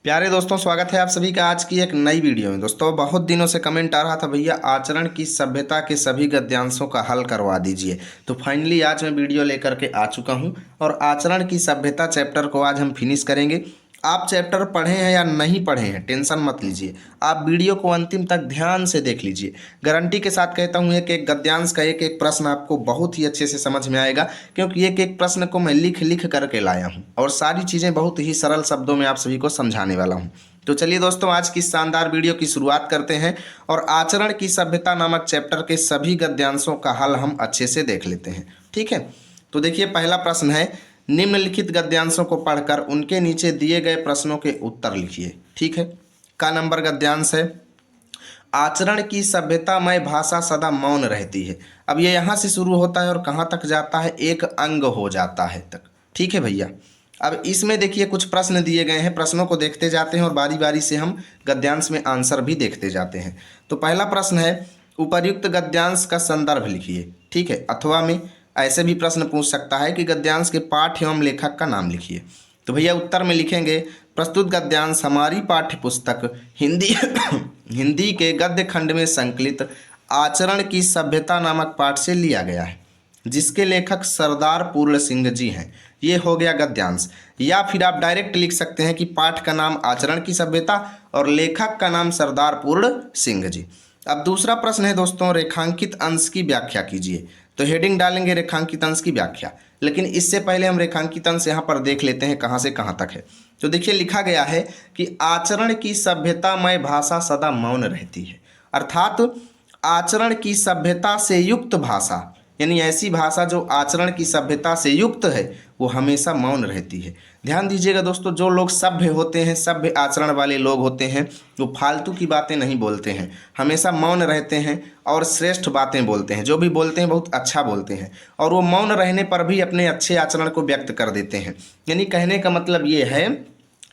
प्यारे दोस्तों, स्वागत है आप सभी का आज की एक नई वीडियो में। दोस्तों, बहुत दिनों से कमेंट आ रहा था, भैया आचरण की सभ्यता के सभी गद्यांशों का हल करवा दीजिए। तो फाइनली आज मैं वीडियो लेकर के आ चुका हूं और आचरण की सभ्यता चैप्टर को आज हम फिनिश करेंगे। आप चैप्टर पढ़े हैं या नहीं पढ़े हैं, टेंशन मत लीजिए, आप वीडियो को अंतिम तक ध्यान से देख लीजिए। गारंटी के साथ कहता हूँ एक एक गद्यांश का एक एक प्रश्न आपको बहुत ही अच्छे से समझ में आएगा, क्योंकि एक एक प्रश्न को मैं लिख लिख करके लाया हूँ और सारी चीज़ें बहुत ही सरल शब्दों में आप सभी को समझाने वाला हूँ। तो चलिए दोस्तों, आज की शानदार वीडियो की शुरुआत करते हैं और आचरण की सभ्यता नामक चैप्टर के सभी गद्यांशों का हल हम अच्छे से देख लेते हैं। ठीक है, तो देखिए पहला प्रश्न है, निम्नलिखित गद्यांशों को पढ़कर उनके नीचे दिए गए प्रश्नों के उत्तर लिखिए। ठीक है, का नंबर गद्यांश है, आचरण की सभ्यतामय भाषा सदा मौन रहती है। अब ये यहाँ से शुरू होता है और कहाँ तक जाता है, एक अंग हो जाता है तक। ठीक है भैया, अब इसमें देखिए कुछ प्रश्न दिए गए हैं, प्रश्नों को देखते जाते हैं और बारी बारी से हम गद्यांश में आंसर भी देखते जाते हैं। तो पहला प्रश्न है, उपर्युक्त गद्यांश का संदर्भ लिखिए। ठीक है, अथवा में ऐसे भी प्रश्न पूछ सकता है कि गद्यांश के पाठ एवं लेखक का नाम लिखिए। तो भैया उत्तर में लिखेंगे, प्रस्तुत गद्यांश हमारी पाठ्य पुस्तक हिंदी हिंदी के गद्य खंड में संकलित आचरण की सभ्यता नामक पाठ से लिया गया है, जिसके लेखक सरदार पूर्ण सिंह जी हैं। ये हो गया गद्यांश। या फिर आप डायरेक्ट लिख सकते हैं कि पाठ का नाम आचरण की सभ्यता और लेखक का नाम सरदार पूर्ण सिंह जी। अब दूसरा प्रश्न है दोस्तों, रेखांकित अंश की व्याख्या कीजिए। तो हेडिंग डालेंगे रेखांकित अंश की व्याख्या, लेकिन इससे पहले हम रेखांकित अंश यहाँ पर देख लेते हैं कहाँ से कहाँ तक है। तो देखिए लिखा गया है कि आचरण की सभ्यतामय भाषा सदा मौन रहती है, अर्थात आचरण की सभ्यता से युक्त भाषा, यानी ऐसी भाषा जो आचरण की सभ्यता से युक्त है, वो हमेशा मौन रहती है। ध्यान दीजिएगा दोस्तों, जो लोग सभ्य होते हैं, सभ्य आचरण वाले लोग होते हैं, वो फालतू की बातें नहीं बोलते हैं, हमेशा मौन रहते हैं और श्रेष्ठ बातें बोलते हैं। जो भी बोलते हैं बहुत अच्छा बोलते हैं और वो मौन रहने पर भी अपने अच्छे आचरण को व्यक्त कर देते हैं। यानी कहने का मतलब ये है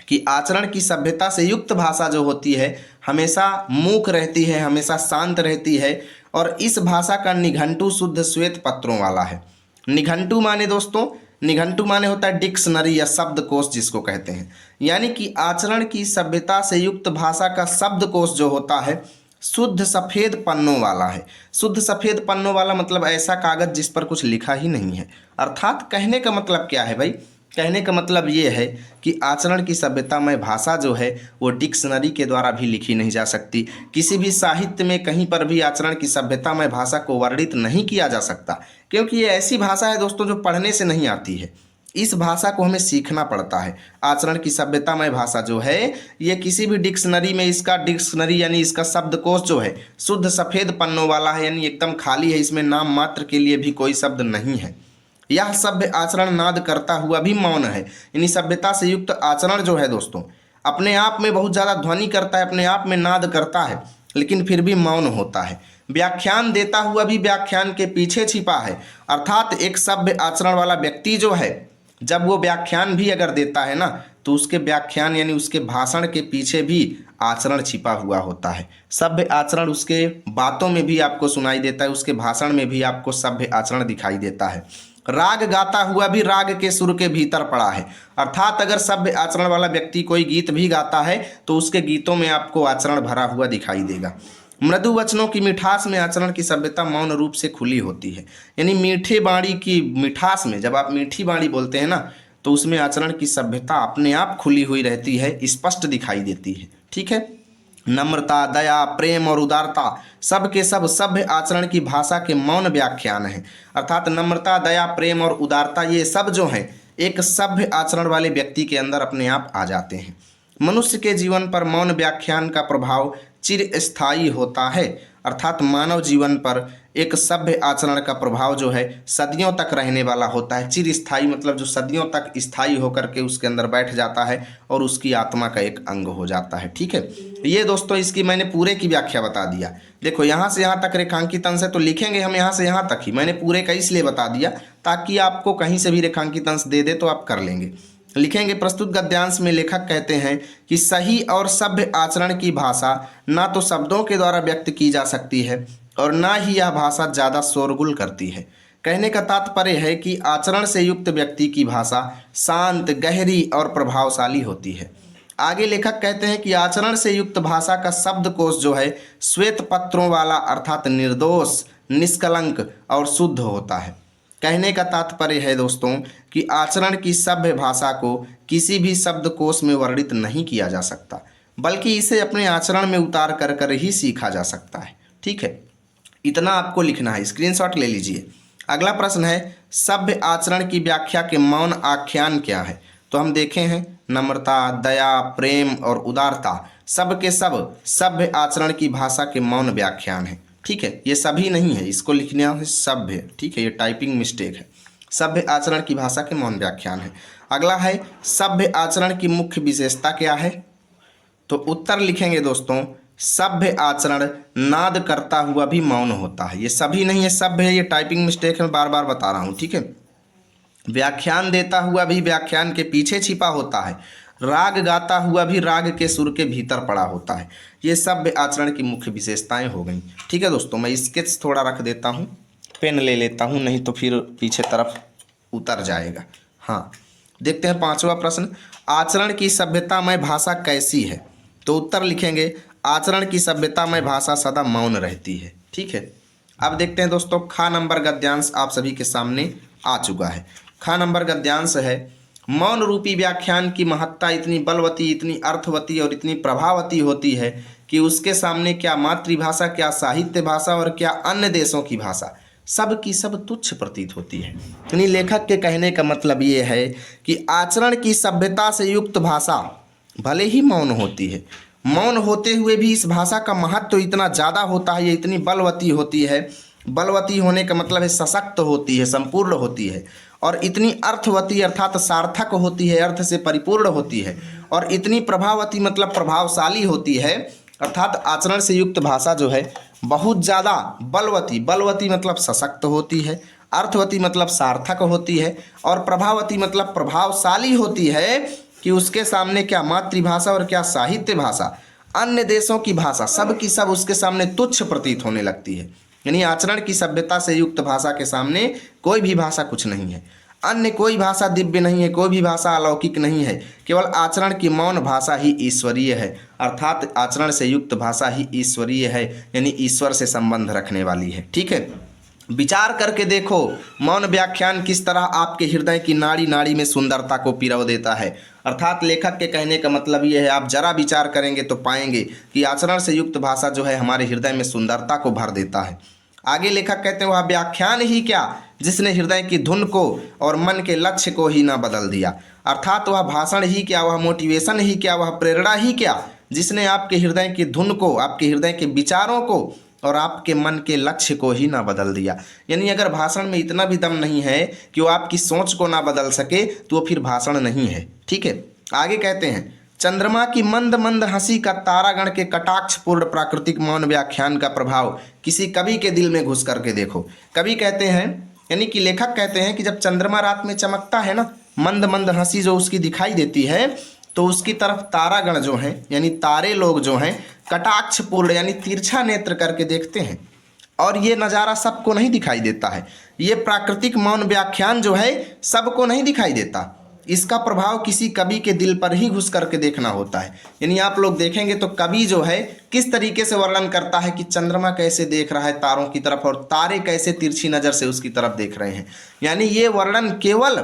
कि आचरण की सभ्यता से युक्त भाषा जो होती है हमेशा मूक रहती है, हमेशा शांत रहती है और इस भाषा का निघंटु शुद्ध श्वेत पत्रों वाला है। निघंटु माने दोस्तों, निघंटु माने होता है डिक्शनरी या शब्दकोश जिसको कहते हैं। यानी कि आचरण की सभ्यता से युक्त भाषा का शब्दकोश जो होता है शुद्ध सफ़ेद पन्नों वाला है। शुद्ध सफ़ेद पन्नों वाला मतलब ऐसा कागज़ जिस पर कुछ लिखा ही नहीं है। अर्थात कहने का मतलब क्या है भाई, कहने का मतलब ये है कि आचरण की सभ्यतामय भाषा जो है वो डिक्शनरी के द्वारा भी लिखी नहीं जा सकती। किसी भी साहित्य में कहीं पर भी आचरण की सभ्यतामय भाषा को वर्णित नहीं किया जा सकता, क्योंकि ये ऐसी भाषा है दोस्तों जो पढ़ने से नहीं आती है। इस भाषा को हमें सीखना पड़ता है। आचरण की सभ्यतामय भाषा जो है ये किसी भी डिक्शनरी में, इसका डिक्शनरी यानी इसका शब्दकोश जो है शुद्ध सफ़ेद पन्नों वाला है, यानी एकदम खाली है, इसमें नाम मात्र के लिए भी कोई शब्द नहीं है। यह सभ्य आचरण नाद करता हुआ भी मौन है। यानी सभ्यता से युक्त आचरण जो है दोस्तों अपने आप में बहुत ज़्यादा ध्वनि करता है, अपने आप में नाद करता है, लेकिन फिर भी मौन होता है। व्याख्यान देता हुआ भी व्याख्यान के पीछे छिपा है। अर्थात एक सभ्य आचरण वाला व्यक्ति जो है जब वो व्याख्यान भी अगर देता है ना, तो उसके व्याख्यान यानी उसके भाषण के पीछे भी आचरण छिपा हुआ होता है। सभ्य आचरण उसके बातों में भी आपको सुनाई देता है, उसके भाषण में भी आपको सभ्य आचरण दिखाई देता है। राग गाता हुआ भी राग के सुर के भीतर पड़ा है। अर्थात अगर सभ्य आचरण वाला व्यक्ति कोई गीत भी गाता है तो उसके गीतों में आपको आचरण भरा हुआ दिखाई देगा। मृदु वचनों की मिठास में आचरण की सभ्यता मौन रूप से खुली होती है। यानी मीठे बाणी की मिठास में, जब आप मीठी बाणी बोलते हैं ना, तो उसमें आचरण की सभ्यता अपने आप खुली हुई रहती है, स्पष्ट दिखाई देती है। ठीक है, नम्रता, दया, प्रेम और उदारता सब के सब सभ्य आचरण की भाषा के मौन व्याख्यान हैं। अर्थात नम्रता, दया, प्रेम और उदारता ये सब जो हैं एक सभ्य आचरण वाले व्यक्ति के अंदर अपने आप आ जाते हैं। मनुष्य के जीवन पर मौन व्याख्यान का प्रभाव चिरस्थायी होता है। अर्थात मानव जीवन पर एक सभ्य आचरण का प्रभाव जो है सदियों तक रहने वाला होता है। चिरस्थायी मतलब जो सदियों तक स्थायी होकर के उसके अंदर बैठ जाता है और उसकी आत्मा का एक अंग हो जाता है। ठीक है, ये दोस्तों इसकी मैंने पूरे की व्याख्या बता दिया। देखो यहाँ से यहाँ तक रेखांकित अंश है तो लिखेंगे हम यहाँ से यहाँ तक ही। मैंने पूरे का इसलिए बता दिया ताकि आपको कहीं से भी रेखांकित अंश दे दे तो आप कर लेंगे। लिखेंगे, प्रस्तुत गद्यांश में लेखक कहते हैं कि सही और सभ्य आचरण की भाषा ना तो शब्दों के द्वारा व्यक्त की जा सकती है और ना ही यह भाषा ज़्यादा शोरगुल करती है। कहने का तात्पर्य है कि आचरण से युक्त व्यक्ति की भाषा शांत, गहरी और प्रभावशाली होती है। आगे लेखक कहते हैं कि आचरण से युक्त भाषा का शब्दकोश जो है श्वेत पत्रों वाला अर्थात निर्दोष, निष्कलंक और शुद्ध होता है। कहने का तात्पर्य है दोस्तों कि आचरण की सभ्य भाषा को किसी भी शब्दकोश में वर्णित नहीं किया जा सकता, बल्कि इसे अपने आचरण में उतार कर कर ही सीखा जा सकता है। ठीक है, इतना आपको लिखना है, स्क्रीनशॉट ले लीजिए। अगला प्रश्न है, सभ्य आचरण की व्याख्या के मौन आख्यान क्या है? तो हम देखे हैं नम्रता, दया, प्रेम और उदारता सब के सब सभ्य आचरण की भाषा के मौन व्याख्यान है। ठीक है, ये सभी नहीं है, इसको लिखना है सभ्य। ठीक है, ये टाइपिंग मिस्टेक है। सभ्य आचरण की भाषा के मौन व्याख्यान है। अगला है, सभ्य आचरण की मुख्य विशेषता क्या है? तो उत्तर लिखेंगे दोस्तों, सभ्य आचरण नाद करता हुआ भी मौन होता है। ये सभी नहीं है, सभ्य है, ये टाइपिंग मिस्टेक है, मैं बार बार बता रहा हूँ। ठीक है, व्याख्यान देता हुआ भी व्याख्यान के पीछे छिपा होता है, राग गाता हुआ भी राग के सुर के भीतर पड़ा होता है। ये सभ्य आचरण की मुख्य विशेषताएं हो गई। ठीक है दोस्तों, मैं स्केच थोड़ा रख देता हूँ, पेन ले लेता हूँ, नहीं तो फिर पीछे तरफ उतर जाएगा। हाँ, देखते हैं 5वां प्रश्न, आचरण की सभ्यतामय भाषा कैसी है? तो उत्तर लिखेंगे, आचरण की सभ्यतामय भाषा सदा मौन रहती है। ठीक है, अब देखते हैं दोस्तों, खा नंबर गद्यांश आप सभी के सामने आ चुका है। खा नंबर गद्यांश है, मौन रूपी व्याख्यान की महत्ता इतनी बलवती, इतनी अर्थवती और इतनी प्रभावती होती है कि उसके सामने क्या मातृभाषा, क्या साहित्य भाषा और क्या अन्य देशों की भाषा सब की सब तुच्छ प्रतीत होती है। यानी लेखक के कहने का मतलब ये है कि आचरण की सभ्यता से युक्त भाषा भले ही मौन होती है, मौन होते हुए भी इस भाषा का महत्व इतना ज़्यादा होता है, ये इतनी बलवती होती है। बलवती होने का मतलब है सशक्त होती है, संपूर्ण होती है, और इतनी अर्थवती अर्थात सार्थक होती है, अर्थ से परिपूर्ण होती है, और इतनी प्रभावती मतलब प्रभावशाली होती है। अर्थात आचरण से युक्त भाषा जो है बहुत ज़्यादा बलवती, बलवती मतलब सशक्त होती है, अर्थवती मतलब सार्थक होती है, और प्रभावती मतलब प्रभावशाली होती है कि उसके सामने क्या मातृभाषा और क्या साहित्य भाषा, अन्य देशों की भाषा सब की सब उसके सामने तुच्छ प्रतीत होने लगती है। यानी आचरण की सभ्यता से युक्त भाषा के सामने कोई भी भाषा कुछ नहीं है, अन्य कोई भाषा दिव्य नहीं है, कोई भी भाषा अलौकिक नहीं है, केवल आचरण की मौन भाषा ही ईश्वरीय है। अर्थात आचरण से युक्त भाषा ही ईश्वरीय है, यानी ईश्वर से संबंध रखने वाली है। ठीक है, विचार करके देखो मौन व्याख्यान किस तरह आपके हृदय की नाड़ी नाड़ी में सुंदरता को पिरो देता है। अर्थात लेखक के कहने का मतलब ये है, आप जरा विचार करेंगे तो पाएंगे कि आचरण से युक्त भाषा जो है हमारे हृदय में सुंदरता को भर देता है। आगे लेखक कहते हैं, वह व्याख्यान ही क्या जिसने हृदय की धुन को और मन के लक्ष्य को ही ना बदल दिया। अर्थात वह भाषण ही क्या, वह मोटिवेशन ही क्या, वह प्रेरणा ही क्या जिसने आपके हृदय की धुन को, आपके हृदय के विचारों को और आपके मन के लक्ष्य को ही ना बदल दिया। यानी अगर भाषण में इतना भी दम नहीं है कि वो आपकी सोच को ना बदल सके तो वो फिर भाषण नहीं है। ठीक है, आगे कहते हैं, चंद्रमा की मंद मंद हंसी का तारागण के कटाक्षपूर्ण प्राकृतिक मौन व्याख्यान का प्रभाव किसी कवि के दिल में घुस करके देखो। कवि कहते हैं, यानी कि लेखक कहते हैं कि जब चंद्रमा रात में चमकता है ना, मंद मंद हंसी जो उसकी दिखाई देती है, तो उसकी तरफ तारागण जो हैं यानी तारे लोग जो हैं कटाक्षपूर्ण यानी तिरछा नेत्र करके देखते हैं, और ये नज़ारा सबको नहीं दिखाई देता है। ये प्राकृतिक मौन व्याख्यान जो है सबको नहीं दिखाई देता, इसका प्रभाव किसी कवि के दिल पर ही घुस करके देखना होता है। यानी आप लोग देखेंगे तो कवि जो है किस तरीके से वर्णन करता है कि चंद्रमा कैसे देख रहा है तारों की तरफ और तारे कैसे तिरछी नज़र से उसकी तरफ देख रहे हैं। यानी ये वर्णन केवल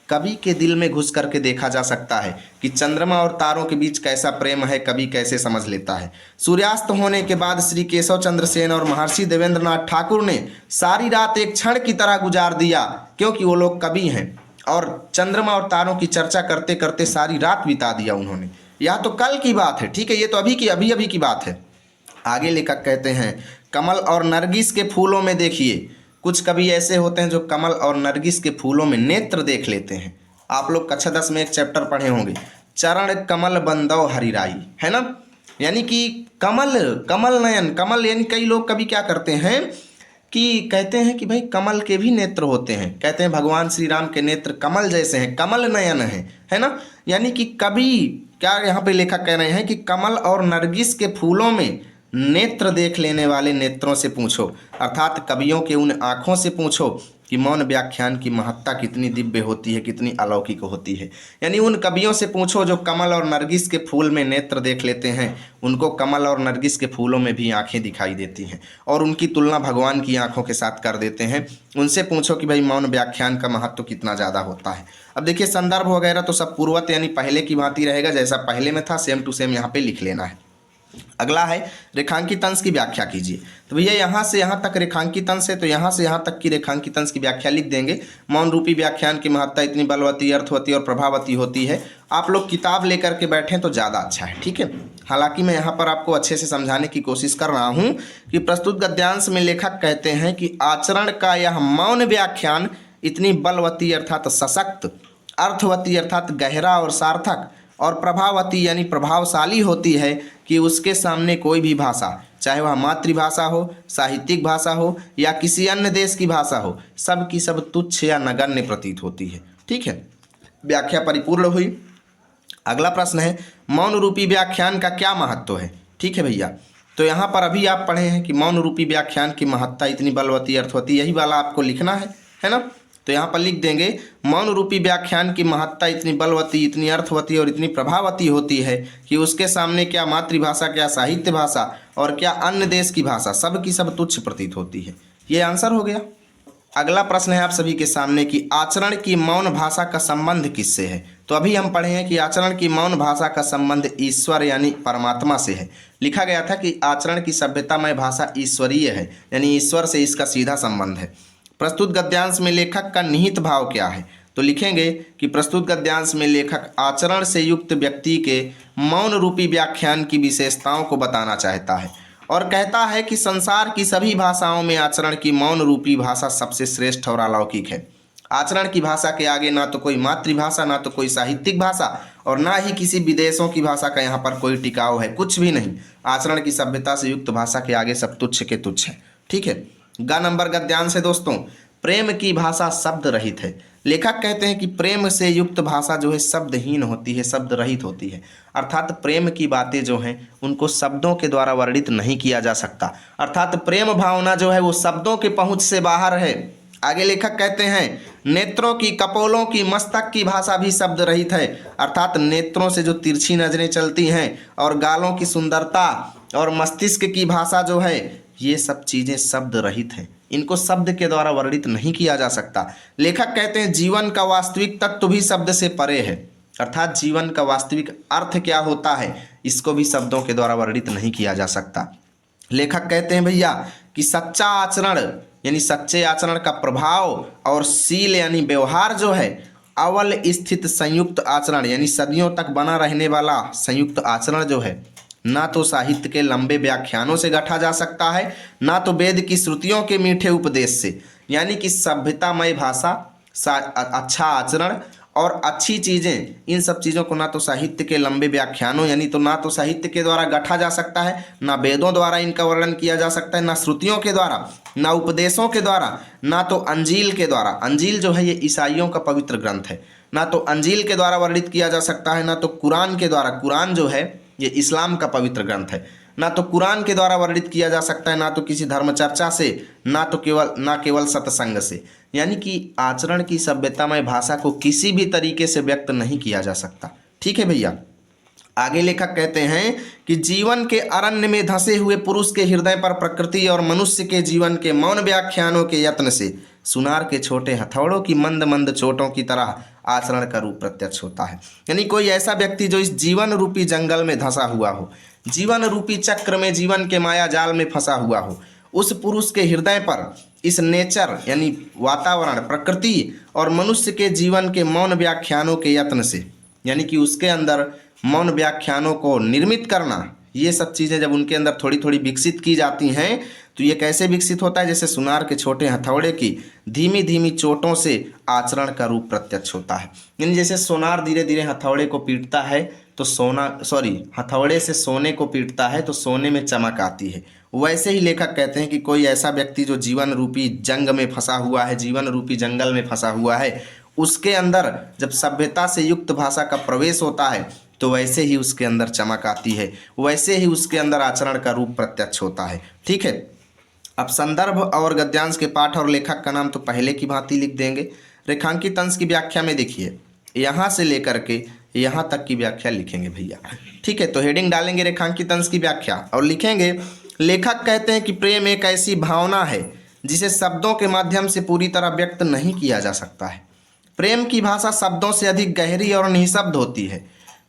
कवि के दिल में घुस करके देखा जा सकता है कि चंद्रमा और तारों के बीच कैसा प्रेम है, कवि कैसे समझ लेता है। सूर्यास्त होने के बाद श्री केशव चंद्र सेन और महर्षि देवेंद्रनाथ ठाकुर ने सारी रात एक क्षण की तरह गुजार दिया, क्योंकि वो लोग कवि हैं, और चंद्रमा और तारों की चर्चा करते करते सारी रात बिता दिया उन्होंने। यह तो कल की बात है, ठीक है, ये तो अभी की बात है। आगे लेखक कहते हैं, कमल और नरगिस के फूलों में देखिए, कुछ कवि ऐसे होते हैं जो कमल और नरगिस के फूलों में नेत्र देख लेते हैं। आप लोग कक्षा 10 में एक चैप्टर पढ़े होंगे, चरण कमल बंदौ हरिराई, है ना। यानी कि कमल नयन, कमल यानी कई लोग कवि क्या करते हैं कि कहते हैं कि भाई कमल के भी नेत्र होते हैं, कहते हैं भगवान श्री राम के नेत्र कमल जैसे हैं, कमल नयन है ना। यानी कि कवि क्या यहाँ पे लेखक कह रहे हैं कि कमल और नरगिस के फूलों में नेत्र देख लेने वाले नेत्रों से पूछो, अर्थात कवियों के उन आँखों से पूछो कि मौन व्याख्यान की महत्ता कितनी दिव्य होती है, कितनी अलौकिक होती है। यानी उन कवियों से पूछो जो कमल और नरगिस के फूल में नेत्र देख लेते हैं, उनको कमल और नरगिस के फूलों में भी आंखें दिखाई देती हैं और उनकी तुलना भगवान की आंखों के साथ कर देते हैं। उनसे पूछो कि भाई मौन व्याख्यान का महत्व कितना ज़्यादा होता है। अब देखिए संदर्भ वगैरह तो सब पूर्वत यानी पहले की भांति रहेगा, जैसा पहले में था सेम टू सेम यहाँ पे लिख लेना है। अगला है रेखांकित अंश की व्याख्या कीजिए। तो भैया यहाँ से यहाँ तक रेखांकित अंश है, तो यहाँ से यहाँ तक की रेखांकित अंश की व्याख्या लिख देंगे। मौन रूपी व्याख्यान की महत्ता इतनी बलवती, अर्थवती और प्रभावती होती है। आप लोग किताब लेकर के बैठें तो ज़्यादा अच्छा है, ठीक है। हालांकि मैं यहाँ पर आपको अच्छे से समझाने की कोशिश कर रहा हूँ कि प्रस्तुत गद्यांश में लेखक कहते हैं कि आचरण का यह मौन व्याख्यान इतनी बलवती अर्थात सशक्त, अर्थवती अर्थात गहरा और सार्थक, और प्रभावती यानी प्रभावशाली होती है कि उसके सामने कोई भी भाषा, चाहे वह मातृभाषा हो, साहित्यिक भाषा हो या किसी अन्य देश की भाषा हो, सब की सब तुच्छ या नगण्य प्रतीत होती है, ठीक है। व्याख्या परिपूर्ण हुई। अगला प्रश्न है मौन रूपी व्याख्यान का क्या महत्व है, ठीक है भैया। तो यहाँ पर अभी आप पढ़े हैं कि मौन रूपी व्याख्यान की महत्ता इतनी बलवती, अर्थवती, यही वाला आपको लिखना है ना। तो यहाँ पर लिख देंगे मौन रूपी व्याख्यान की महत्ता इतनी बलवती, इतनी अर्थवती और इतनी प्रभावती होती है कि उसके सामने क्या मातृभाषा, क्या साहित्य भाषा और क्या अन्य देश की भाषा, सब की सब तुच्छ प्रतीत होती है। ये आंसर हो गया। अगला प्रश्न है आप सभी के सामने कि आचरण की मौन भाषा का संबंध किससे है। तो अभी हम पढ़े हैं कि आचरण की मौन भाषा का संबंध ईश्वर यानी परमात्मा से है। लिखा गया था कि आचरण की सभ्यतामय भाषा ईश्वरीय है, यानी ईश्वर से इसका सीधा संबंध है। प्रस्तुत गद्यांश में लेखक का निहित भाव क्या है। तो लिखेंगे कि प्रस्तुत गद्यांश में लेखक आचरण से युक्त व्यक्ति के मौन रूपी व्याख्यान की विशेषताओं को बताना चाहता है और कहता है कि संसार की सभी भाषाओं में आचरण की मौन रूपी भाषा सबसे श्रेष्ठ और अलौकिक है। आचरण की भाषा के आगे ना तो कोई मातृभाषा, ना तो कोई साहित्यिक भाषा और ना ही किसी विदेशों की भाषा का यहाँ पर कोई टिकाव है, कुछ भी नहीं। आचरण की सभ्यता से युक्त भाषा के आगे सब तुच्छ के तुच्छ है, ठीक है। ग नंबर गद्यांश है दोस्तों, प्रेम की भाषा शब्द रहित है। लेखक कहते हैं कि प्रेम से युक्त भाषा जो है शब्दहीन होती है, शब्द रहित होती है। अर्थात प्रेम की बातें जो हैं उनको शब्दों के द्वारा वर्णित नहीं किया जा सकता। अर्थात प्रेम भावना जो है वो शब्दों के पहुंच से बाहर है। आगे लेखक कहते हैं नेत्रों की, कपोलों की, मस्तक की भाषा भी शब्द रहित है। अर्थात नेत्रों से जो तिरछी नजरें चलती हैं और गालों की सुंदरता और मस्तिष्क की भाषा जो है, ये सब चीज़ें शब्द रहित हैं, इनको शब्द के द्वारा वर्णित नहीं किया जा सकता। लेखक कहते हैं जीवन का वास्तविक तत्व भी शब्द से परे है। अर्थात जीवन का वास्तविक अर्थ क्या होता है, इसको भी शब्दों के द्वारा वर्णित नहीं किया जा सकता। लेखक कहते हैं भैया कि सच्चा आचरण यानी सच्चे आचरण का प्रभाव और शील यानी व्यवहार जो है, अवल स्थित संयुक्त आचरण यानी सदियों तक बना रहने वाला संयुक्त आचरण जो है, ना तो साहित्य के लंबे व्याख्यानों से गढ़ा जा सकता है, ना तो वेद की श्रुतियों के मीठे उपदेश से। यानी कि सभ्यतामय भाषा, अच्छा आचरण और अच्छी चीज़ें, इन सब चीज़ों को ना तो साहित्य के लंबे व्याख्यानों यानी तो ना तो साहित्य के द्वारा गढ़ा जा सकता है, ना वेदों द्वारा इनका वर्णन किया जा सकता है, ना श्रुतियों के द्वारा, ना उपदेशों के द्वारा, ना तो अंजील के द्वारा। अंजील जो है ये ईसाइयों का पवित्र ग्रंथ है, ना तो अंजील के द्वारा वर्णित किया जा सकता है, ना तो कुरान के द्वारा, कुरान जो है ये इस्लाम का पवित्र ग्रंथ है, ना तो कुरान के द्वारा वर्णित किया जा सकता है, ना तो किसी धर्म चर्चा से, ना केवल सत्संग से। यानी कि आचरण की सभ्यतामय भाषा को किसी भी तरीके से व्यक्त नहीं किया जा सकता, ठीक है भैया। आगे लेखक कहते हैं कि जीवन के अरण्य में धंसे हुए पुरुष के हृदय पर प्रकृति और मनुष्य के जीवन के मौन व्याख्यानों के यत्न से सुनार के छोटे हथौड़ों की मंद मंद चोटों की तरह आचरण का रूप प्रत्यक्ष होता है। यानी कोई ऐसा व्यक्ति जो इस जीवन रूपी जंगल में धंसा हुआ हो, जीवन रूपी चक्र में, जीवन के माया जाल में फंसा हुआ हो, उस पुरुष के हृदय पर इस नेचर यानी वातावरण, प्रकृति और मनुष्य के जीवन के मौन व्याख्यानों के यत्न से, यानी कि उसके अंदर मौन व्याख्यानों को निर्मित करना, ये सब चीज़ें जब उनके अंदर थोड़ी थोड़ी विकसित की जाती हैं तो ये कैसे विकसित होता है, जैसे सुनार के छोटे हथौड़े की धीमी धीमी चोटों से आचरण का रूप प्रत्यक्ष होता है। यानी जैसे सोनार धीरे धीरे हथौड़े को पीटता है तो हथौड़े से सोने को पीटता है तो सोने में चमक आती है। वैसे ही लेखक कहते हैं कि कोई ऐसा व्यक्ति जो जीवन रूपी जंग में फंसा हुआ है, जीवन रूपी जंगल में फंसा हुआ है, उसके अंदर जब सभ्यता से युक्त भाषा का प्रवेश होता है तो वैसे ही उसके अंदर चमक आती है, वैसे ही उसके अंदर आचरण का रूप प्रत्यक्ष होता है, ठीक है। अब संदर्भ और गद्यांश के पाठ और लेखक का नाम तो पहले की भांति लिख देंगे। रेखांकित अंश की व्याख्या में देखिए यहाँ से लेकर के यहाँ तक की व्याख्या लिखेंगे भैया। ठीक है, तो हेडिंग डालेंगे रेखांकित अंश की व्याख्या और लिखेंगे लेखक कहते हैं कि प्रेम एक ऐसी भावना है जिसे शब्दों के माध्यम से पूरी तरह व्यक्त नहीं किया जा सकता है। प्रेम की भाषा शब्दों से अधिक गहरी और निःशब्द होती है।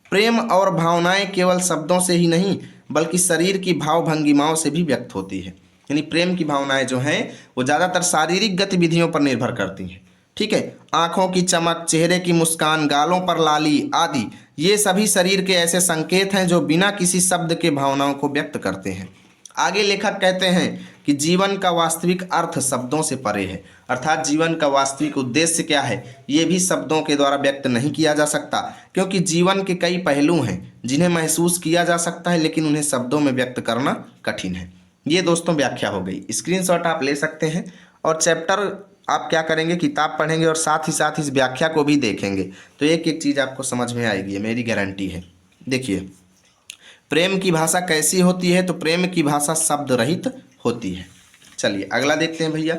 प्रेम और भावनाएं केवल शब्दों से ही नहीं बल्कि शरीर की भाव भंगिमाओं से भी व्यक्त होती है। यानी प्रेम की भावनाएं जो हैं वो ज़्यादातर शारीरिक गतिविधियों पर निर्भर करती हैं। ठीक है, आंखों की चमक, चेहरे की मुस्कान, गालों पर लाली आदि ये सभी शरीर के ऐसे संकेत हैं जो बिना किसी शब्द के भावनाओं को व्यक्त करते हैं। आगे लेखक कहते हैं कि जीवन का वास्तविक अर्थ शब्दों से परे है, अर्थात जीवन का वास्तविक उद्देश्य क्या है ये भी शब्दों के द्वारा व्यक्त नहीं किया जा सकता, क्योंकि जीवन के कई पहलू हैं जिन्हें महसूस किया जा सकता है लेकिन उन्हें शब्दों में व्यक्त करना कठिन है। ये दोस्तों व्याख्या हो गई। स्क्रीनशॉट आप ले सकते हैं और चैप्टर आप क्या करेंगे, किताब पढ़ेंगे और साथ ही साथ इस व्याख्या को भी देखेंगे तो एक एक चीज़ आपको समझ में आएगी, ये मेरी गारंटी है। देखिए प्रेम की भाषा कैसी होती है, तो प्रेम की भाषा शब्द रहित होती है। चलिए अगला देखते हैं भैया।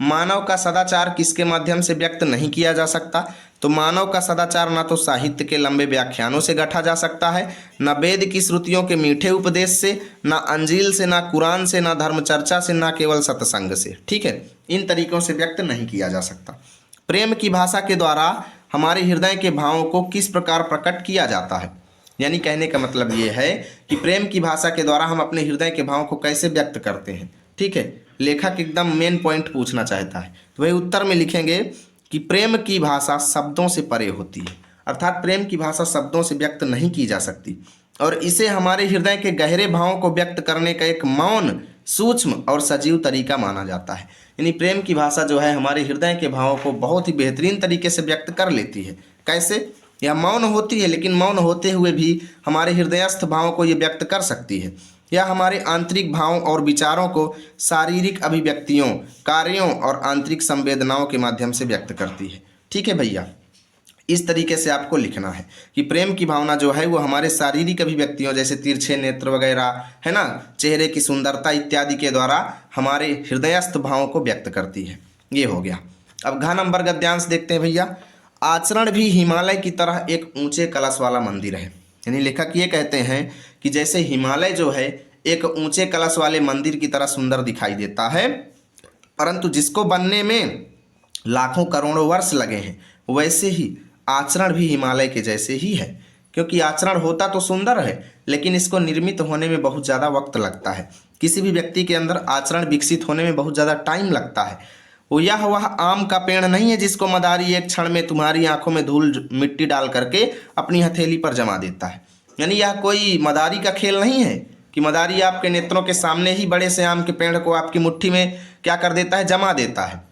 मानव का सदाचार किसके माध्यम से व्यक्त नहीं किया जा सकता, तो मानव का सदाचार ना तो साहित्य के लंबे व्याख्यानों से गढ़ा जा सकता है, न वेद की श्रुतियों के मीठे उपदेश से, ना अंजील से, ना कुरान से, ना धर्म चर्चा से, ना केवल सत्संग से। ठीक है, इन तरीकों से व्यक्त नहीं किया जा सकता। प्रेम की भाषा के द्वारा हमारे हृदय के भावों को किस प्रकार प्रकट किया जाता है, यानी कहने का मतलब ये है कि प्रेम की भाषा के द्वारा हम अपने हृदय के भावों को कैसे व्यक्त करते हैं। ठीक है, लेखक एकदम मेन पॉइंट पूछना चाहता है तो वही उत्तर में लिखेंगे कि प्रेम की भाषा शब्दों से परे होती है, अर्थात प्रेम की भाषा शब्दों से व्यक्त नहीं की जा सकती और इसे हमारे हृदय के गहरे भावों को व्यक्त करने का एक मौन, सूक्ष्म और सजीव तरीका माना जाता है। यानी प्रेम की भाषा जो है हमारे हृदय के भावों को बहुत ही बेहतरीन तरीके से व्यक्त कर लेती है। कैसे? यह मौन होती है लेकिन मौन होते हुए भी हमारे हृदयस्थ भावों को ये व्यक्त कर सकती है। यह हमारे आंतरिक भावों और विचारों को शारीरिक अभिव्यक्तियों, कार्यों और आंतरिक संवेदनाओं के माध्यम से व्यक्त करती है। ठीक है भैया, इस तरीके से आपको लिखना है कि प्रेम की भावना जो है वो हमारे शारीरिक अभिव्यक्तियों जैसे तिरछे नेत्र वगैरह है ना, चेहरे की सुंदरता इत्यादि के द्वारा हमारे हृदयस्थ भावों को व्यक्त करती है। ये हो गया। अब घ नंबर गद्यांश देखते हैं भैया। आचरण भी हिमालय की तरह एक ऊंचे कलश वाला मंदिर है। यानी लेखक ये कहते हैं कि जैसे हिमालय जो है एक ऊंचे कलश वाले मंदिर की तरह सुंदर दिखाई देता है, परंतु जिसको बनने में लाखों करोड़ों वर्ष लगे हैं, वैसे ही आचरण भी हिमालय के जैसे ही है। क्योंकि आचरण होता तो सुंदर है लेकिन इसको निर्मित होने में बहुत ज़्यादा वक्त लगता है। किसी भी व्यक्ति के अंदर आचरण विकसित होने में बहुत ज़्यादा टाइम लगता है। वह आम का पेड़ नहीं है जिसको मदारी एक क्षण में तुम्हारी आंखों में धूल मिट्टी डाल करके अपनी हथेली पर जमा देता है। यानी यह कोई मदारी का खेल नहीं है कि मदारी आपके नेत्रों के सामने ही बड़े से आम के पेड़ को आपकी मुट्ठी में क्या कर देता है, जमा देता है।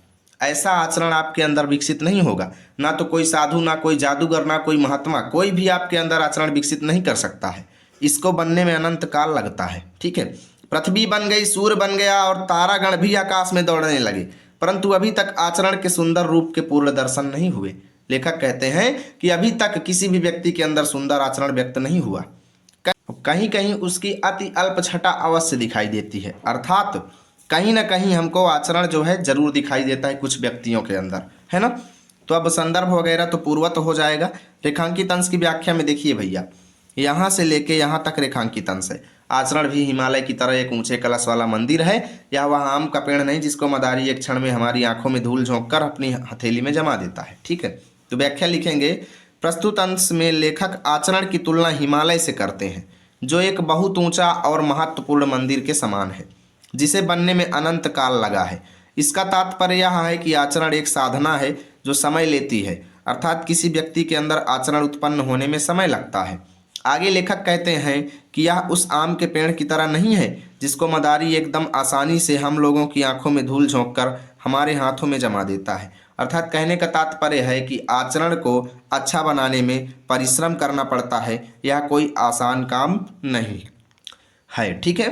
ऐसा आचरण आपके अंदर विकसित नहीं होगा। ना तो कोई साधु, ना कोई जादूगर, ना कोई महात्मा, कोई भी आपके अंदर आचरण विकसित नहीं कर सकता है। इसको बनने में अनंत काल लगता है। ठीक है, पृथ्वी बन गई, सूर्य बन गया और तारागण भी आकाश में दौड़ने लगे, परंतु अभी तक आचरण के सुंदर रूप के पूर्ण दर्शन नहीं हुए। लेखक कहते हैं कि अभी तक किसी भी व्यक्ति के अंदर सुंदर आचरण व्यक्त नहीं हुआ। कहीं कहीं उसकी अति अल्प छटा अवश्य दिखाई देती है, अर्थात कहीं ना कहीं हमको आचरण जो है जरूर दिखाई देता है कुछ व्यक्तियों के अंदर, है ना। तो अब संदर्भ वगैरह तो पूर्वत हो जाएगा। रेखांकित अंश की व्याख्या में देखिए भैया, यहाँ से लेके यहाँ तक रेखांकित अंश है। आचरण भी हिमालय की तरह एक ऊंचे कलश वाला मंदिर है। यह वह आम का पेड़ नहीं जिसको मदारी एक क्षण में हमारी आंखों में धूल झोंक कर अपनी हथेली में जमा देता है। ठीक है, तो व्याख्या लिखेंगे। प्रस्तुत अंश में लेखक आचरण की तुलना हिमालय से करते हैं जो एक बहुत ऊंचा और महत्वपूर्ण मंदिर के समान है जिसे बनने में अनंत काल लगा है। इसका तात्पर्य यह है कि आचरण एक साधना है जो समय लेती है, अर्थात किसी व्यक्ति के अंदर आचरण उत्पन्न होने में समय लगता है। आगे लेखक कहते हैं कि यह उस आम के पेड़ की तरह नहीं है जिसको मदारी एकदम आसानी से हम लोगों की आंखों में धूल झोंककर हमारे हाथों में जमा देता है। अर्थात कहने का तात्पर्य है कि आचरण को अच्छा बनाने में परिश्रम करना पड़ता है, यह कोई आसान काम नहीं है। ठीक है,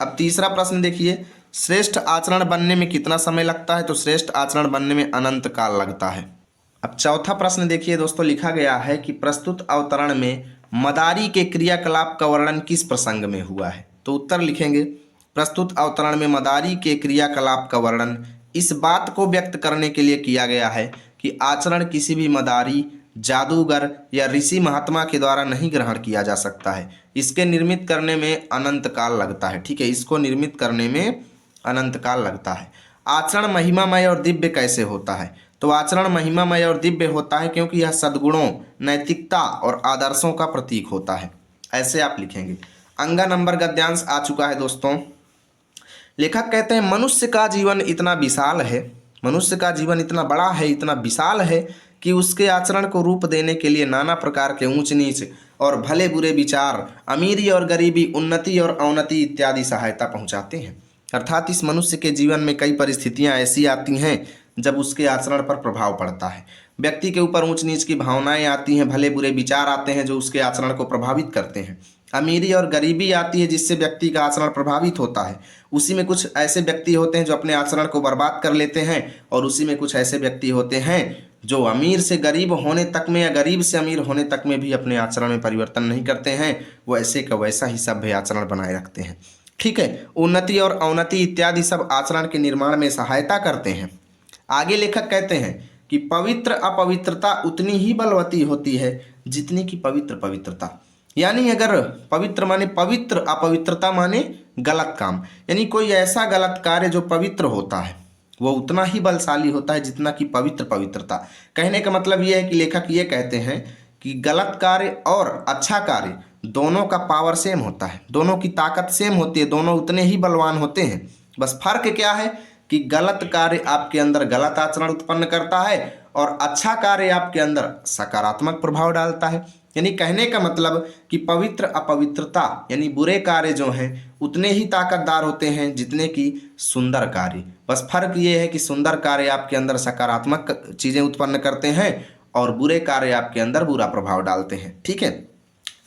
अब तीसरा प्रश्न देखिए। श्रेष्ठ आचरण बनने में कितना समय लगता है, तो श्रेष्ठ आचरण बनने में अनंत काल लगता है। अब चौथा प्रश्न देखिए दोस्तों, लिखा गया है कि प्रस्तुत अवतरण में मदारी के क्रियाकलाप का वर्णन किस प्रसंग में हुआ है, तो उत्तर लिखेंगे प्रस्तुत अवतरण में मदारी के क्रियाकलाप का वर्णन इस बात को व्यक्त करने के लिए किया गया है कि आचरण किसी भी मदारी, जादूगर या ऋषि महात्मा के द्वारा नहीं ग्रहण किया जा सकता है। इसके निर्मित करने में अनंत काल लगता है। ठीक है, इसको निर्मित करने में अनंत काल लगता है। आचरण महिमामय और दिव्य कैसे होता है? तो आचरण महिमामय और दिव्य होता है क्योंकि यह सद्गुणों, नैतिकता और आदर्शों का प्रतीक होता है। ऐसे आप लिखेंगे। अंगा नंबर गद्यांश आ चुका है दोस्तों। लेखक कहते हैं मनुष्य का जीवन इतना विशाल है, मनुष्य का जीवन इतना बड़ा है, इतना विशाल है कि उसके आचरण को रूप देने के लिए नाना प्रकार के ऊंच नीच और भले बुरे विचार, अमीरी और गरीबी, उन्नति और अवनति इत्यादि सहायता पहुंचाते हैं। अर्थात इस मनुष्य के जीवन में कई परिस्थितियां ऐसी आती हैं जब उसके आचरण पर प्रभाव पड़ता है। व्यक्ति के ऊपर ऊंच नीच की भावनाएं आती हैं, भले बुरे विचार आते हैं जो उसके आचरण को प्रभावित करते हैं। अमीरी और गरीबी आती है जिससे व्यक्ति का आचरण प्रभावित होता है। उसी में कुछ ऐसे व्यक्ति होते हैं जो अपने आचरण को बर्बाद कर लेते हैं और उसी में कुछ ऐसे व्यक्ति होते हैं जो अमीर से गरीब होने तक में या गरीब से अमीर होने तक में भी अपने आचरण में परिवर्तन नहीं करते हैं, वो ऐसे का वैसा ही सभ्य आचरण बनाए रखते हैं। ठीक है, उन्नति और अवनति इत्यादि सब आचरण के निर्माण में सहायता करते हैं। आगे लेखक कहते हैं कि पवित्र अपवित्रता उतनी ही बलवती होती है जितनी कि पवित्र पवित्रता। यानी अगर पवित्र माने पवित्र, अपवित्रता माने गलत काम, यानी कोई ऐसा गलत कार्य जो पवित्र होता है वो उतना ही बलशाली होता है जितना कि पवित्र पवित्रता। कहने का मतलब ये है कि लेखक ये कहते हैं कि गलत कार्य और अच्छा कार्य दोनों का पावर सेम होता है, दोनों की ताकत सेम होती है, दोनों उतने ही बलवान होते हैं। बस फर्क क्या है कि गलत कार्य आपके अंदर गलत आचरण उत्पन्न करता है और अच्छा कार्य आपके अंदर सकारात्मक प्रभाव डालता है। यानी कहने का मतलब कि पवित्र अपवित्रता यानी बुरे कार्य जो हैं उतने ही ताकतदार होते हैं जितने कि सुंदर कार्य। बस फर्क ये है कि सुंदर कार्य आपके अंदर सकारात्मक चीज़ें उत्पन्न करते हैं और बुरे कार्य आपके अंदर बुरा प्रभाव डालते हैं। ठीक है,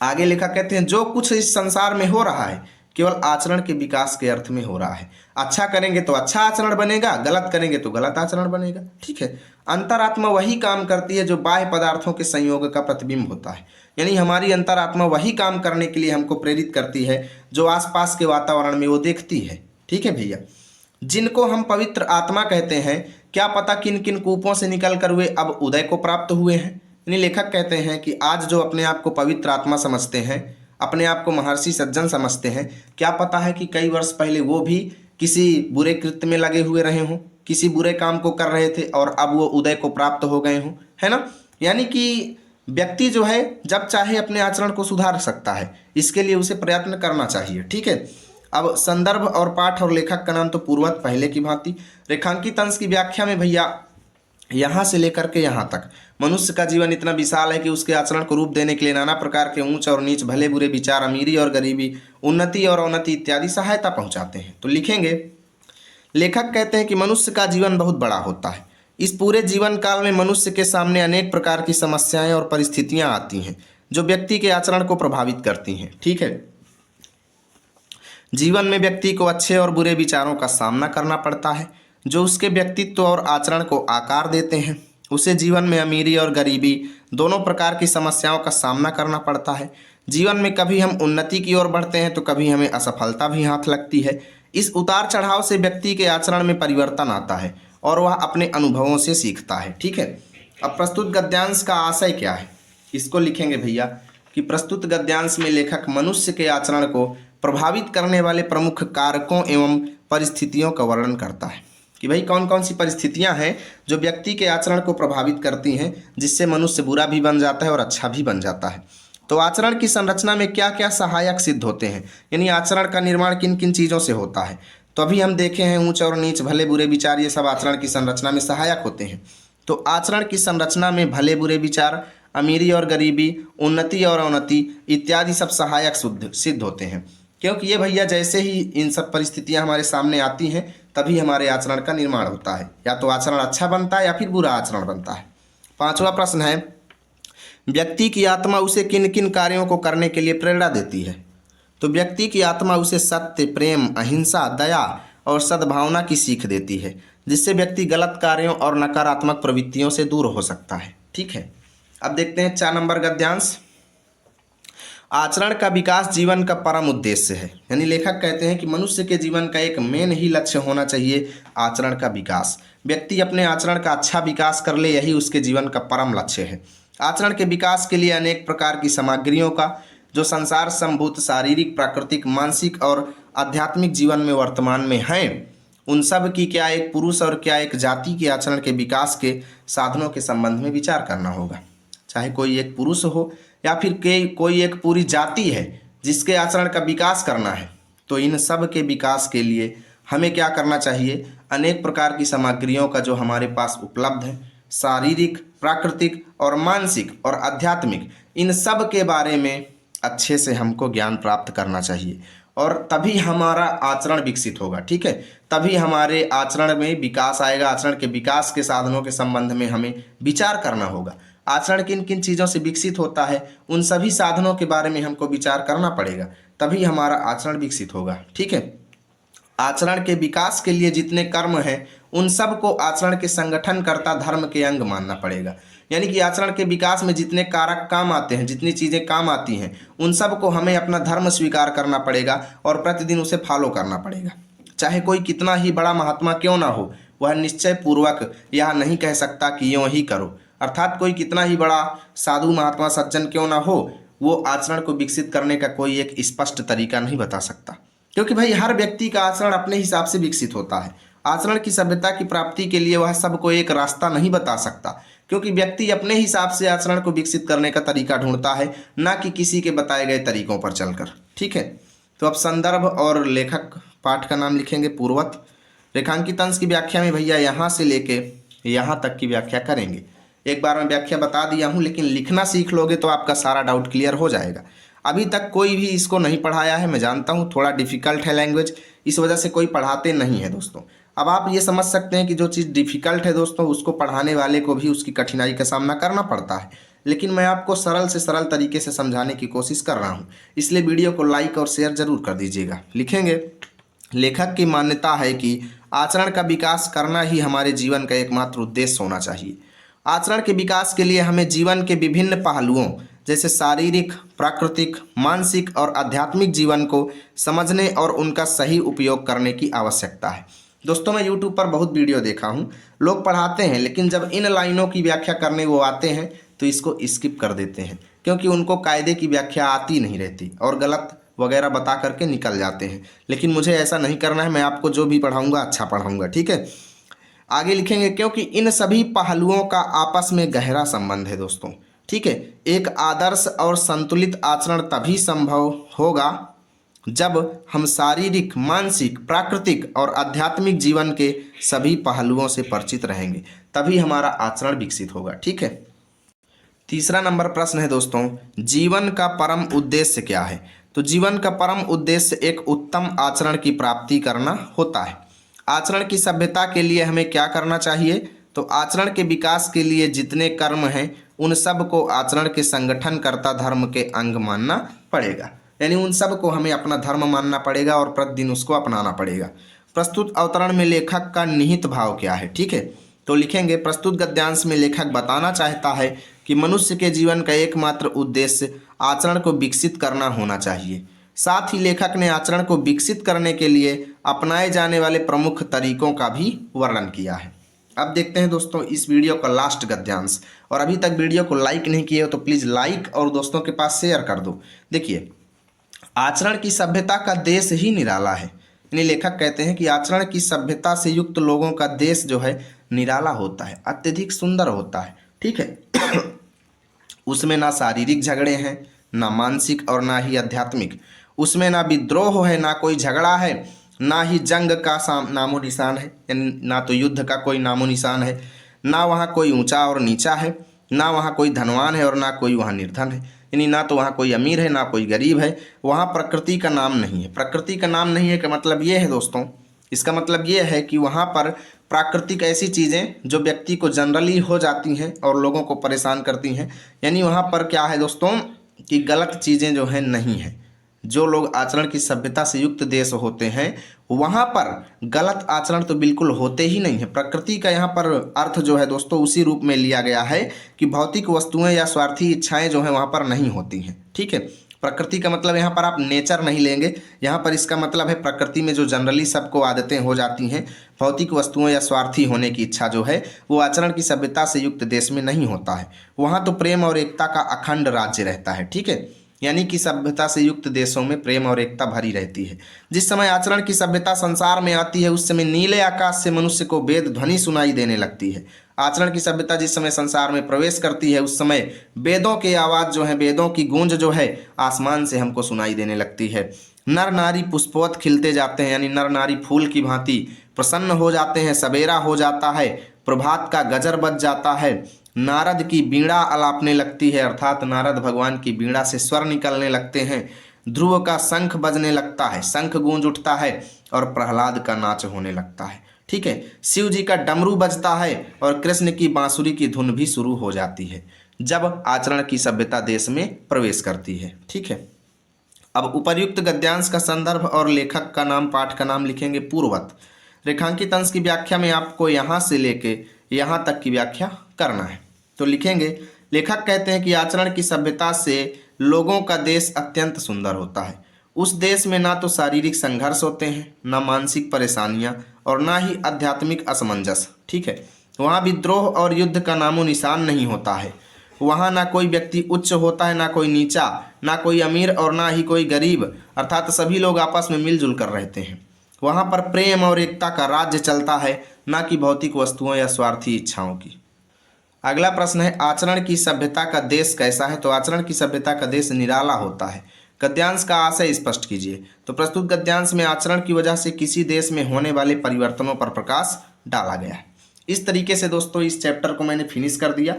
आगे लेखक कहते हैं जो कुछ इस संसार में हो रहा है केवल आचरण के विकास के अर्थ में हो रहा है। अच्छा करेंगे तो अच्छा आचरण बनेगा, गलत करेंगे तो गलत आचरण बनेगा। ठीक है, अंतरात्मा वही काम करती है जो बाह्य पदार्थों के संयोग का प्रतिबिंब होता है। यानी हमारी अंतरात्मा वही काम करने के लिए हमको प्रेरित करती है जो आसपास के वातावरण में वो देखती है। ठीक है भैया, जिनको हम पवित्र आत्मा कहते हैं, क्या पता किन किन कूपों से निकल कर वे अब उदय को प्राप्त हुए हैं। यानी लेखक कहते हैं कि आज जो अपने आप को पवित्र आत्मा समझते हैं, अपने आप को महर्षि सज्जन समझते हैं, क्या पता है कि कई वर्ष पहले वो भी किसी बुरे कृत्य में लगे हुए रहे हों, किसी बुरे काम को कर रहे थे और अब वो उदय को प्राप्त हो गए हों, है ना। यानी कि व्यक्ति जो है जब चाहे अपने आचरण को सुधार सकता है, इसके लिए उसे प्रयत्न करना चाहिए। ठीक है, अब संदर्भ और पाठ और लेखक का नाम तो पूर्ववत पहले की भांति। रेखांकित अंश की व्याख्या में भैया यहाँ से लेकर के यहाँ तक मनुष्य का जीवन इतना विशाल है कि उसके आचरण को रूप देने के लिए नाना प्रकार के ऊंच और नीच, भले बुरे विचार, अमीरी और गरीबी, उन्नति और अवनति इत्यादि सहायता पहुंचाते हैं। तो लिखेंगे, लेखक कहते हैं कि मनुष्य का जीवन बहुत बड़ा होता है। इस पूरे जीवन काल में मनुष्य के सामने अनेक प्रकार की समस्याएं और परिस्थितियां आती हैं जो व्यक्ति के आचरण को प्रभावित करती हैं। ठीक है, जीवन में व्यक्ति को अच्छे और बुरे विचारों का सामना करना पड़ता है जो उसके व्यक्तित्व और आचरण को आकार देते हैं। उसे जीवन में अमीरी और गरीबी दोनों प्रकार की समस्याओं का सामना करना पड़ता है। जीवन में कभी हम उन्नति की ओर बढ़ते हैं तो कभी हमें असफलता भी हाथ लगती है। इस उतार चढ़ाव से व्यक्ति के आचरण में परिवर्तन आता है और वह अपने अनुभवों से सीखता है। ठीक है, अब प्रस्तुत गद्यांश का आशय क्या है, इसको लिखेंगे भैया कि प्रस्तुत गद्यांश में लेखक मनुष्य के आचरण को प्रभावित करने वाले प्रमुख कारकों एवं परिस्थितियों का वर्णन करता है कि भाई कौन कौन सी परिस्थितियां हैं जो व्यक्ति के आचरण को प्रभावित करती हैं, जिससे मनुष्य बुरा भी बन जाता है और अच्छा भी बन जाता है। तो आचरण की संरचना में क्या क्या सहायक सिद्ध होते हैं, यानी आचरण का निर्माण किन किन चीज़ों से होता है। तो अभी हम देखे हैं ऊंच और नीच, भले बुरे विचार, ये सब आचरण की संरचना में सहायक होते हैं। तो आचरण की संरचना में भले बुरे विचार, अमीरी और गरीबी, उन्नति और अवनति इत्यादि सब सहायक सिद्ध होते हैं, क्योंकि ये भैया जैसे ही इन सब परिस्थितियां हमारे सामने आती हैं तभी हमारे आचरण का निर्माण होता है। या तो आचरण अच्छा बनता है या फिर बुरा आचरण बनता है। 5वां प्रश्न है, व्यक्ति की आत्मा उसे किन किन कार्यों को करने के लिए प्रेरणा देती है। तो व्यक्ति की आत्मा उसे सत्य, प्रेम, अहिंसा, दया और सद्भावना की सीख देती है, जिससे व्यक्ति गलत कार्यों और नकारात्मक प्रवृत्तियों से दूर हो सकता है। ठीक है, अब देखते हैं 4 नंबर गद्यांश। आचरण का विकास जीवन का परम उद्देश्य है। यानी लेखक कहते हैं कि मनुष्य के जीवन का एक मेन ही लक्ष्य होना चाहिए आचरण का विकास। व्यक्ति अपने आचरण का अच्छा विकास कर ले, यही उसके जीवन का परम लक्ष्य है। आचरण के विकास के लिए अनेक प्रकार की सामग्रियों का जो संसार संभूत शारीरिक, प्राकृतिक, मानसिक और आध्यात्मिक जीवन में वर्तमान में हैं, उन सब की क्या एक पुरुष और क्या एक जाति के आचरण के विकास के साधनों के संबंध में विचार करना होगा। चाहे कोई एक पुरुष हो या फिर कोई एक पूरी जाति है जिसके आचरण का विकास करना है, तो इन सब के विकास के लिए हमें क्या करना चाहिए? अनेक प्रकार की सामग्रियों का जो हमारे पास उपलब्ध है, शारीरिक, प्राकृतिक और मानसिक और आध्यात्मिक, इन सब के बारे में अच्छे से हमको ज्ञान प्राप्त करना चाहिए और तभी हमारा आचरण विकसित होगा। ठीक है, तभी हमारे आचरण में विकास आएगा। आचरण के विकास के साधनों के संबंध में हमें विचार करना होगा। आचरण किन किन चीज़ों से विकसित होता है, उन सभी साधनों के बारे में हमको विचार करना पड़ेगा, तभी हमारा आचरण विकसित होगा। ठीक है, आचरण के विकास के लिए जितने कर्म हैं उन सब को आचरण के संगठन करता धर्म के अंग मानना पड़ेगा। यानी कि आचरण के विकास में जितने कारक काम आते हैं, जितनी चीज़ें काम आती हैं, उन सब को हमें अपना धर्म स्वीकार करना पड़ेगा और प्रतिदिन उसे फॉलो करना पड़ेगा। चाहे कोई कितना ही बड़ा महात्मा क्यों ना हो, वह निश्चय पूर्वक यह नहीं कह सकता कि यूँ ही करो। अर्थात कोई कितना ही बड़ा साधु, महात्मा, सज्जन क्यों ना हो, वो आचरण को विकसित करने का कोई एक स्पष्ट तरीका नहीं बता सकता, क्योंकि भाई हर व्यक्ति का आचरण अपने हिसाब से विकसित होता है। आचरण की सभ्यता की प्राप्ति के लिए वह सबको एक रास्ता नहीं बता सकता, क्योंकि व्यक्ति अपने हिसाब से आचरण को विकसित करने का तरीका ढूंढता है, ना कि किसी के बताए गए तरीकों पर चलकर। ठीक है, तो अब संदर्भ और लेखक पाठ का नाम लिखेंगे पूर्वत। रेखांकित अंश की व्याख्या में भैया यहाँ से लेके यहाँ तक की व्याख्या करेंगे। एक बार मैं व्याख्या बता दिया हूँ, लेकिन लिखना सीख लोगे तो आपका सारा डाउट क्लियर हो जाएगा। अभी तक कोई भी इसको नहीं पढ़ाया है, मैं जानता हूँ थोड़ा डिफ़िकल्ट है लैंग्वेज, इस वजह से कोई पढ़ाते नहीं है दोस्तों। अब आप ये समझ सकते हैं कि जो चीज़ डिफ़िकल्ट है दोस्तों, उसको पढ़ाने वाले को भी उसकी कठिनाई का सामना करना पड़ता है, लेकिन मैं आपको सरल से सरल तरीके से समझाने की कोशिश कर रहा हूँ, इसलिए वीडियो को लाइक और शेयर ज़रूर कर दीजिएगा। लिखेंगे, लेखक की मान्यता है कि आचरण का विकास करना ही हमारे जीवन का एकमात्र उद्देश्य होना चाहिए। आचरण के विकास के लिए हमें जीवन के विभिन्न पहलुओं जैसे शारीरिक, प्राकृतिक, मानसिक और आध्यात्मिक जीवन को समझने और उनका सही उपयोग करने की आवश्यकता है। दोस्तों, मैं YouTube पर बहुत वीडियो देखा हूँ, लोग पढ़ाते हैं, लेकिन जब इन लाइनों की व्याख्या करने वो आते हैं तो इसको स्किप कर देते हैं, क्योंकि उनको कायदे की व्याख्या आती नहीं रहती और गलत वगैरह बता करके निकल जाते हैं। लेकिन मुझे ऐसा नहीं करना है, मैं आपको जो भी पढ़ाऊँगा अच्छा पढ़ाऊँगा। ठीक है, आगे लिखेंगे, क्योंकि इन सभी पहलुओं का आपस में गहरा संबंध है दोस्तों। ठीक है, एक आदर्श और संतुलित आचरण तभी संभव होगा जब हम शारीरिक, मानसिक, प्राकृतिक और आध्यात्मिक जीवन के सभी पहलुओं से परिचित रहेंगे, तभी हमारा आचरण विकसित होगा। ठीक है, तीसरा नंबर प्रश्न है दोस्तों, जीवन का परम उद्देश्य क्या है? तो जीवन का परम उद्देश्य एक उत्तम आचरण की प्राप्ति करना होता है। आचरण की सभ्यता के लिए हमें क्या करना चाहिए? तो आचरण के विकास के लिए जितने कर्म हैं उन सब को आचरण के संगठन करता धर्म के अंग मानना पड़ेगा। यानी उन सब को हमें अपना धर्म मानना पड़ेगा और प्रतिदिन उसको अपनाना पड़ेगा। प्रस्तुत अवतरण में लेखक का निहित भाव क्या है? ठीक है, तो लिखेंगे, प्रस्तुत गद्यांश में लेखक बताना चाहता है कि मनुष्य के जीवन का एकमात्र उद्देश्य आचरण को विकसित करना होना चाहिए। साथ ही लेखक ने आचरण को विकसित करने के लिए अपनाए जाने वाले प्रमुख तरीकों का भी वर्णन किया है। अब देखते हैं दोस्तों इस वीडियो का लास्ट गद्यांश, और अभी तक वीडियो को लाइक नहीं किए हो तो प्लीज़ लाइक और दोस्तों के पास शेयर कर दो। देखिए, आचरण की सभ्यता का देश ही निराला है। यानी लेखक कहते हैं कि आचरण की सभ्यता से युक्त लोगों का देश जो है निराला होता है, अत्यधिक सुंदर होता है। ठीक है, उसमें ना शारीरिक झगड़े हैं, ना मानसिक और ना ही आध्यात्मिक। उसमें ना विद्रोह है, ना कोई झगड़ा है, ना ही जंग का नामो निशान है, यानी ना तो युद्ध का कोई नामो निशान है, ना वहाँ कोई ऊंचा और नीचा है, ना वहाँ कोई धनवान है और ना कोई वहाँ निर्धन है। यानी ना तो वहाँ कोई अमीर है ना कोई गरीब है। वहाँ प्रकृति का नाम नहीं है। प्रकृति का नाम नहीं है का मतलब ये है दोस्तों, इसका मतलब ये है कि वहाँ पर प्राकृतिक ऐसी चीज़ें जो व्यक्ति को जनरली हो जाती हैं और लोगों को परेशान करती हैं, यानी वहाँ पर क्या है दोस्तों कि गलत चीज़ें जो हैं नहीं हैं। जो लोग आचरण की सभ्यता से युक्त देश होते हैं वहाँ पर गलत आचरण तो बिल्कुल होते ही नहीं है। प्रकृति का यहाँ पर अर्थ जो है दोस्तों उसी रूप में लिया गया है कि भौतिक वस्तुएं या स्वार्थी इच्छाएं जो हैं वहाँ पर नहीं होती हैं। ठीक है, प्रकृति का मतलब यहाँ पर आप नेचर नहीं लेंगे, यहाँ पर इसका मतलब है प्रकृति में जो जनरली सबको आदतें हो जाती हैं, भौतिक वस्तुओं या स्वार्थी होने की इच्छा जो है वो आचरण की सभ्यता से युक्त देश में नहीं होता है। वहाँ तो प्रेम और एकता का अखंड राज्य रहता है। ठीक है, यानी कि सभ्यता से युक्त देशों में प्रेम और एकता भरी रहती है। जिस समय आचरण की सभ्यता संसार में आती है उस समय नीले आकाश से मनुष्य को वेद ध्वनि सुनाई देने लगती है। आचरण की सभ्यता जिस समय संसार में प्रवेश करती है उस समय वेदों की आवाज़ जो है, वेदों की गूंज जो है आसमान से हमको सुनाई देने लगती है। नर नारी पुष्पवत खिलते जाते हैं, यानी नर नारी फूल की भांति प्रसन्न हो जाते हैं। सवेरा हो जाता है, प्रभात का गजर बज जाता है, नारद की बीड़ा अलापने लगती है, अर्थात नारद भगवान की बीड़ा से स्वर निकलने लगते हैं। ध्रुव का शंख बजने लगता है, शंख गूंज उठता है और प्रहलाद का नाच होने लगता है। ठीक है, शिव जी का डमरू बजता है और कृष्ण की बांसुरी की धुन भी शुरू हो जाती है जब आचरण की सभ्यता देश में प्रवेश करती है। ठीक है, अब उपर्युक्त गद्यांश का संदर्भ और लेखक का नाम, पाठ का नाम लिखेंगे पूर्ववत। रेखांकित अंश की व्याख्या में आपको यहाँ से लेके यहाँ तक की व्याख्या करना है। तो लिखेंगे, लेखक कहते हैं कि आचरण की सभ्यता से लोगों का देश अत्यंत सुंदर होता है। उस देश में ना तो शारीरिक संघर्ष होते हैं, ना मानसिक परेशानियां और ना ही आध्यात्मिक असमंजस। ठीक है, वहाँ विद्रोह और युद्ध का नामो निशान नहीं होता है। वहाँ ना कोई व्यक्ति उच्च होता है, ना कोई नीचा, ना कोई अमीर और ना ही कोई गरीब, अर्थात सभी लोग आपस में मिलजुल कर रहते हैं। वहाँ पर प्रेम और एकता का राज्य चलता है, ना कि भौतिक वस्तुओं या स्वार्थी इच्छाओं की। अगला प्रश्न है, आचरण की सभ्यता का देश कैसा है? तो आचरण की सभ्यता का देश निराला होता है। गद्यांश का आशय स्पष्ट कीजिए। तो प्रस्तुत गद्यांश में आचरण की वजह से किसी देश में होने वाले परिवर्तनों पर प्रकाश डाला गया है। इस तरीके से दोस्तों इस चैप्टर को मैंने फिनिश कर दिया।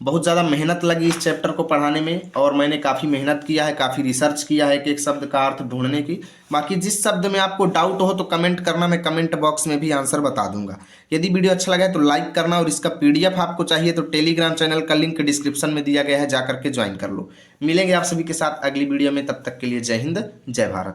बहुत ज़्यादा मेहनत लगी इस चैप्टर को पढ़ाने में और मैंने काफ़ी मेहनत किया है, काफ़ी रिसर्च किया है कि एक शब्द का अर्थ ढूंढने की। बाकी जिस शब्द में आपको डाउट हो तो कमेंट करना, मैं कमेंट बॉक्स में भी आंसर बता दूंगा। यदि वीडियो अच्छा लगा है तो लाइक करना, और इसका PDF आपको चाहिए तो टेलीग्राम चैनल का लिंक डिस्क्रिप्शन में दिया गया है, जाकर के ज्वाइन कर लो। मिलेंगे आप सभी के साथ अगली वीडियो में, तब तक के लिए जय हिंद, जय भारत।